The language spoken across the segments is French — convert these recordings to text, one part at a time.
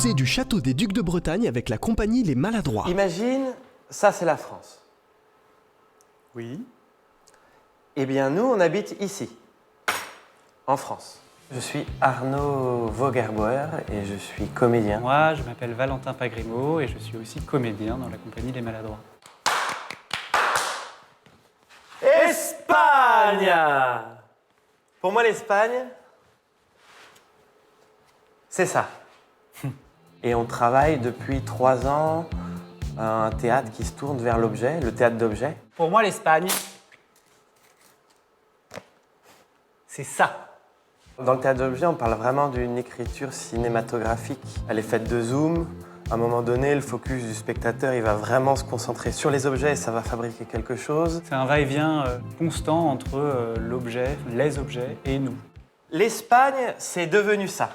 musée du château des Ducs de Bretagne avec la compagnie Les Maladroits. Imagine, ça c'est la France. Oui. Eh bien nous, on habite ici, en France. Je suis Arnaud Vogerbauer et je suis comédien. Moi, je m'appelle Valentin Pagrimaud et je suis aussi comédien dans la compagnie Les Maladroits. Espagne! Pour moi, l'Espagne, c'est ça. Et on travaille depuis 3 ans à un théâtre qui se tourne vers l'objet, le théâtre d'objet. Pour moi, l'Espagne, c'est ça. Dans le théâtre d'objet, on parle vraiment d'une écriture cinématographique. Elle est faite de zoom. À un moment donné, le focus du spectateur, il va vraiment se concentrer sur les objets et ça va fabriquer quelque chose. C'est un va-et-vient constant entre l'objet, les objets et nous. L'Espagne, c'est devenu ça.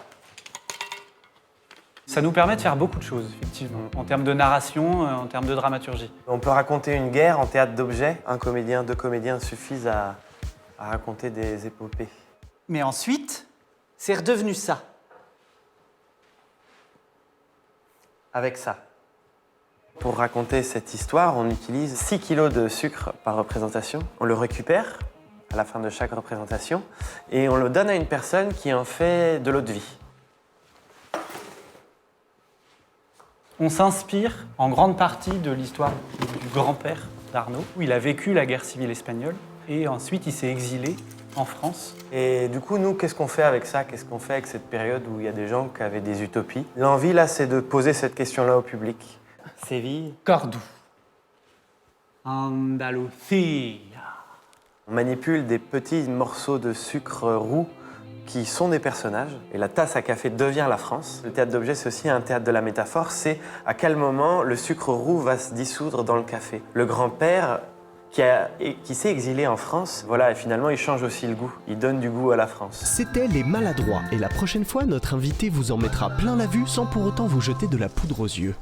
Ça nous permet de faire beaucoup de choses, effectivement, en termes de narration, en termes de dramaturgie. On peut raconter une guerre en théâtre d'objet. Un comédien, 2 comédiens suffisent à raconter des épopées. Mais ensuite, c'est redevenu ça. Avec ça. Pour raconter cette histoire, on utilise 6 kilos de sucre par représentation. On le récupère à la fin de chaque représentation et on le donne à une personne qui en fait de l'eau de vie. On s'inspire en grande partie de l'histoire du grand-père d'Arnaud, où il a vécu la guerre civile espagnole et ensuite il s'est exilé en France. Et du coup, nous, qu'est-ce qu'on fait avec ça? Qu'est-ce qu'on fait avec cette période où il y a des gens qui avaient des utopies? L'envie, là, c'est de poser cette question-là au public. Séville. Cordoue. Andalousie. On manipule des petits morceaux de sucre roux qui sont des personnages. Et la tasse à café devient la France. Le théâtre d'objet, c'est aussi un théâtre de la métaphore. C'est à quel moment le sucre roux va se dissoudre dans le café. Le grand-père qui s'est exilé en France, voilà, et finalement, il change aussi le goût. Il donne du goût à la France. C'était Les Maladroits et la prochaine fois, notre invité vous en mettra plein la vue sans pour autant vous jeter de la poudre aux yeux.